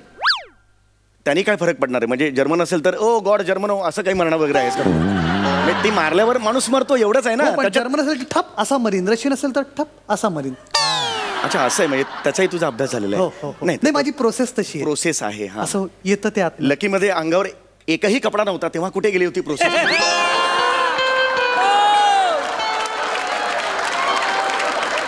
त्यांनी काय फरक पडणार आहे? म्हणजे जर्मन असेल तर ओ गॉड जर्मन हो असं काही म्हणणं वगैरे आहेस का? ती मारल्यावर माणूस मरतो एवढंच आहे ना. जर्मन असेल की ठप असा मरीन, रशियन असेल तर ठप असा मरीन. अच्छा, असं आहे. म्हणजे त्याचाही तुझा अभ्यास झालेला आहे? नाही, माझी प्रोसेस तशी आहे. प्रोसेस आहे. हा, असं येतं ते आत. लकी मध्ये अंगावर एकही कपडा नव्हता तेव्हा कुठे गेली होती प्रोसेस?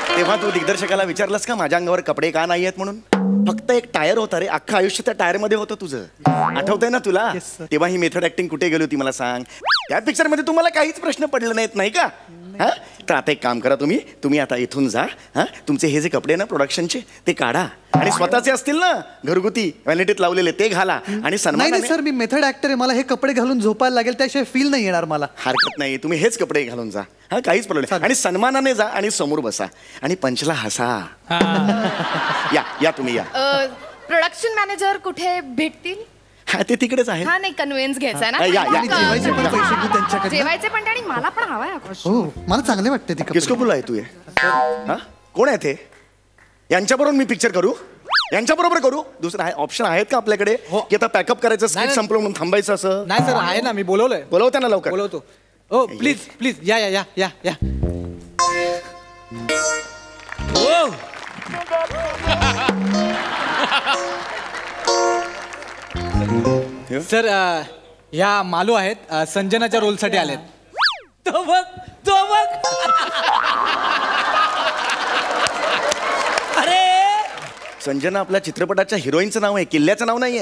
तेव्हा तू दिग्दर्शकाला विचारलंस का माझ्या अंगावर कपडे का नाही आहेत म्हणून? फक्त एक टायर होता रे, अख्खं आयुष्य त्या टायर मध्ये होतं तुझं. आठवतंय ना तुला? तेव्हा ही मेथड ऍक्टिंग कुठे गेली होती मला सांग. त्या पिक्चर मध्ये तुम्हाला काहीच प्रश्न पडले नाहीत, नाही का? हा, तर आता एक काम करा, तुम्ही आता इथून जा. हा, तुमचे हे जे कपडे ना प्रोडक्शनचे ते काढा आणि स्वतःचे असतील ना घरगुती व्हॅनिटीत लावलेले ते घाला आणि सन्मान. नाही सर, मी मेथड ऍक्टर आहे, मला हे कपडे घालून झोपायला लागेल, त्याशिवाय फील नाही येणार मला. हरकत नाही, तुम्ही हेच कपडे घालून जा. हा, काहीच प्रॉब्लेम नाही. आणि सन्मानाने जा आणि समोर बसा आणि पंचला हसा. या तुम्ही या. प्रोडक्शन मॅनेजर कुठे भेटतील? हा, ते तिकडेच आहे. हा, नाही, कन्व्हिन्स घ्यायचा ना. जेवायचे पण पैसे घेऊ त्यांच्याकडे. जेवायचे पण, आणि मला पण हवाय. हो, मला चांगले वाटते ते. किसको बोला आहे तू? हा, कोण आहे ते? यांच्याबरोबर मी पिक्चर करू? यांच्याबरोबर करू? दुसरं आहे ऑप्शन आहेत का आपल्याकडे की आता पॅकअप करायचं, स्क्रिप्ट संपलं म्हणून थांबायचं असं? नाही सर, आहे ना, मी बोलवलंय. बोलवते ना लवकर. बोलवतो. ओ प्लीज या या या या. सर, ह्या मालू आहेत, संजनाच्या रोलसाठी आलेत. तो बघ. अरे संजना आपल्या चित्रपटाच्या हिरोईनचं नाव आहे, किल्ल्याचं नाव नाहीये.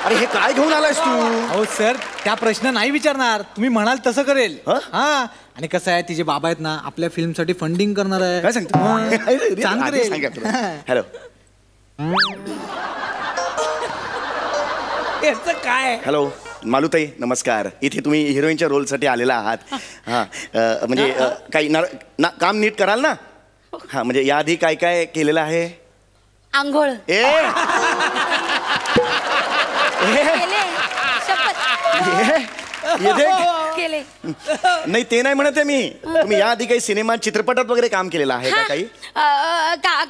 अरे हे काय घेऊन आलायस तू? हो सर, त्या प्रश्न नाही विचारणार, तुम्ही म्हणाल तसं करेल. हा, आणि कसं आहे, तिचे बाबा आहेत ना आपल्या फिल्मसाठी फंडिंग करणार आहे. काय सांगतो? सांग रे. हॅलो, याचं काय? हॅलो मालूताई, नमस्कार. इथे तुम्ही हिरोईनच्या रोलसाठी आलेला आहात. हा, म्हणजे काही काम नीट कराल ना? हा, म्हणजे याआधी काय काय केलेलं आहे? आंघोळ केले. नाही, ते नाही म्हणत आहे मी. तुम्ही याआधी काही सिनेमात, चित्रपटात वगैरे काम केलेलं आहे का काही?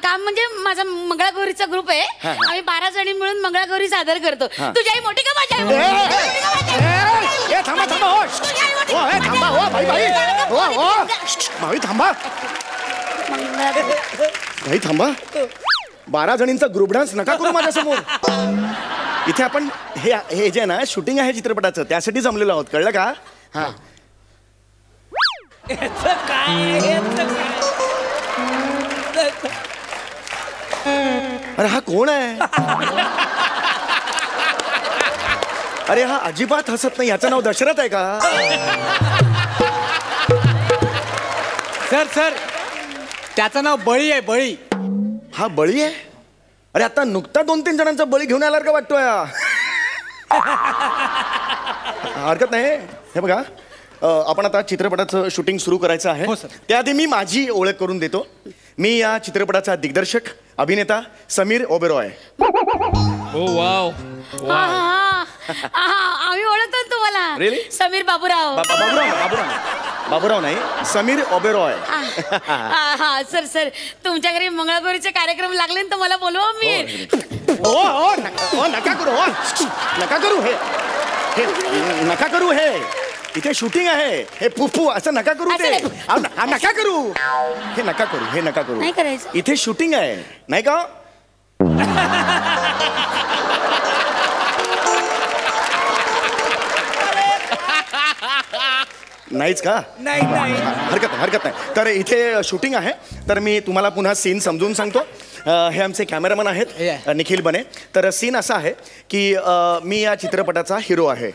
काम म्हणजे माझा मंगळागौरीचा ग्रुप आहे. आम्ही 12 जणी मिळून मंगळागौरी सादर करतो. तुझी आई मोठी का माझी आई मोठी? थांबा भाई, थांबा. 12 जणींचा ग्रुप डान्स नका करू माझ्यासमोर. इथे आपण हे जे आहे ना शूटिंग आहे चित्रपटाचं त्यासाठी जमलेलो आहोत, कळलं का? हा अरे हा कोण आहे? अरे हा अजिबात हसत नाही. याचं नाव दशरथ आहे का? सर त्याचं नाव बळी आहे, बळी. हा बळी आहे? अरे आता नुकता 2-3 जणांचा बळी घेऊन आला का वाटतोय? हरकत नाही. हे बघा आपण आता चित्रपटाचं शूटिंग सुरू करायचं आहे. त्याआधी मी माझी ओळख करून देतो. मी या चित्रपटाचा दिग्दर्शक अभिनेता समीर ओबेरॉय. आम्ही ओळखतो तुम्हाला. Really? समीर बाबूराव. बाबूराव नाही, समीर ओबेरॉय. हा सर तुमच्या घरी मंगळागौरीचे कार्यक्रम लागले तर मला बोलवा मी. नका करू हे नका करू हे इथे शूटिंग आहे. हे फुफू असं नका करू ते. नका करू हे नका करू नाही करायचं. इथे शूटिंग आहे नाही का? नाहीच का? नाही हरकत नाही. तर इथे शूटिंग आहे. तर मी तुम्हाला पुन्हा सीन समजून सांगतो. हे आमचे कॅमेरामन आहेत निखिल बने. तर सीन असा आहे की मी या चित्रपटाचा हिरो आहे.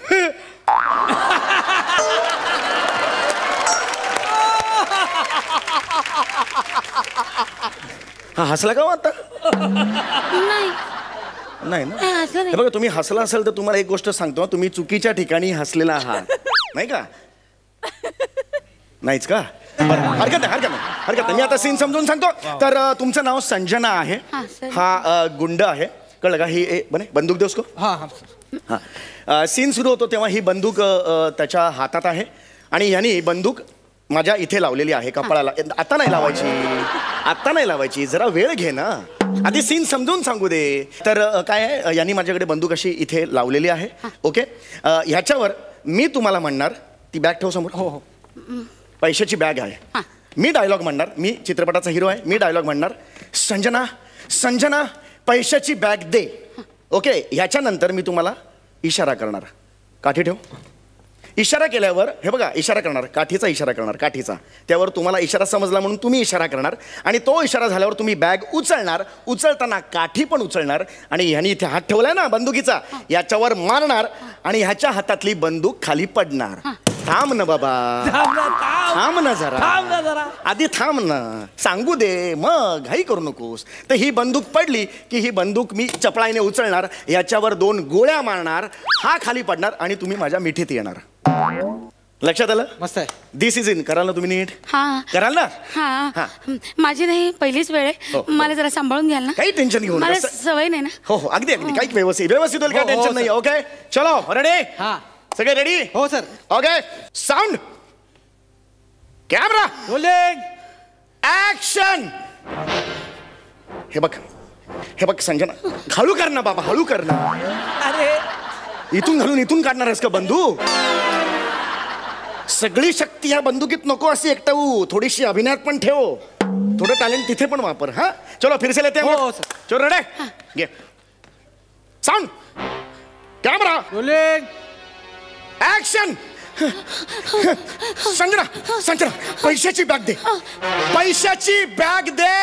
हा हसला का आता? नाही ना. हे बघा तुम्ही हसला असेल तर तुम्हाला एक गोष्ट सांगतो, तुम्ही चुकीच्या ठिकाणी हसलेला आहात नाही का? नाहीच का? हरकत नाही. मी आता सीन समजून सांगतो. तर तुमचं नाव संजना आहे. हा गुंड आहे, कळलं का? ही बने बंदूक देऊस को. हा सीन सुरू होतो तेव्हा ही बंदूक त्याच्या हातात आहे आणि ह्यानी बंदूक माझ्या इथे लावलेली आहे कपाळाला. आता नाही लावायची, जरा वेळ घे ना. आधी सीन समजून सांगू दे. तर काय आहे, यांनी माझ्याकडे बंदूक अशी इथे लावलेली आहे. ओके, ह्याच्यावर मी तुम्हाला म्हणणार, ती बॅग ठेव समोर. हो. पैशाची बॅग आहे. मी डायलॉग म्हणणार, मी चित्रपटाचा हिरो आहे. मी डायलॉग म्हणणार, संजना पैशाची बॅग दे. ओके, ह्याच्यानंतर मी तुम्हाला इशारा करणार, काठी ठेव. इशारा केल्यावर हे बघा, इशारा करणार, काठीचा इशारा करणार, काठीचा. त्यावर तुम्हाला इशारा समजला म्हणून तुम्ही इशारा करणार आणि तो इशारा झाल्यावर तुम्ही बॅग उचलणार. उचलताना काठी पण उचलणार आणि ह्यानी इथे हात ठेवलाय ना बंदुकीचा, याच्यावर मारणार आणि ह्याच्या हातातली बंदूक खाली पडणार. थांब ना बाबा, थांब ना जरा, आधी थांब ना, सांगू दे, मग घाई करू नकोस. तर ही बंदूक पडली की ही बंदूक मी चपळाईने उचलणार, याच्यावर 2 गोळ्या मारणार, हा खाली पडणार आणि तुम्ही माझ्या मिठीत येणार. लक्षात आलं? मस्त आहे. दिस इज इन. कराल ना तुम्ही नीट? कराल ना? हा माझी नाही पहिलीच वेळ आहे. मला जरा सांभाळून घ्याल ना? काही टेन्शन घेऊ नका. मला सवय नाही ना. हो अगदी काही व्यवस्थित होईल, काय टेन्शन नाही. ओके चलो, रेडी? सगळे रेडी? हो sir. Okay, sound, camera, rolling, action. हे बघ संजना, हळू कर ना बाबा, हळू कर ना. अरे इथून घालून इथून काढणार आहेस का बंदूक? सगळी शक्ती ह्या बंदुकीत नको अशी एकटावू, थोडीशी अभिनयात पण ठेव, थोडं टॅलेंट तिथे पण वापर. हा चलो फिर से लेते हैं. हो चलो रेडी, घे sound, camera, rolling, action. Sanjana पैशाची बॅग दे, पैशाची बॅग दे.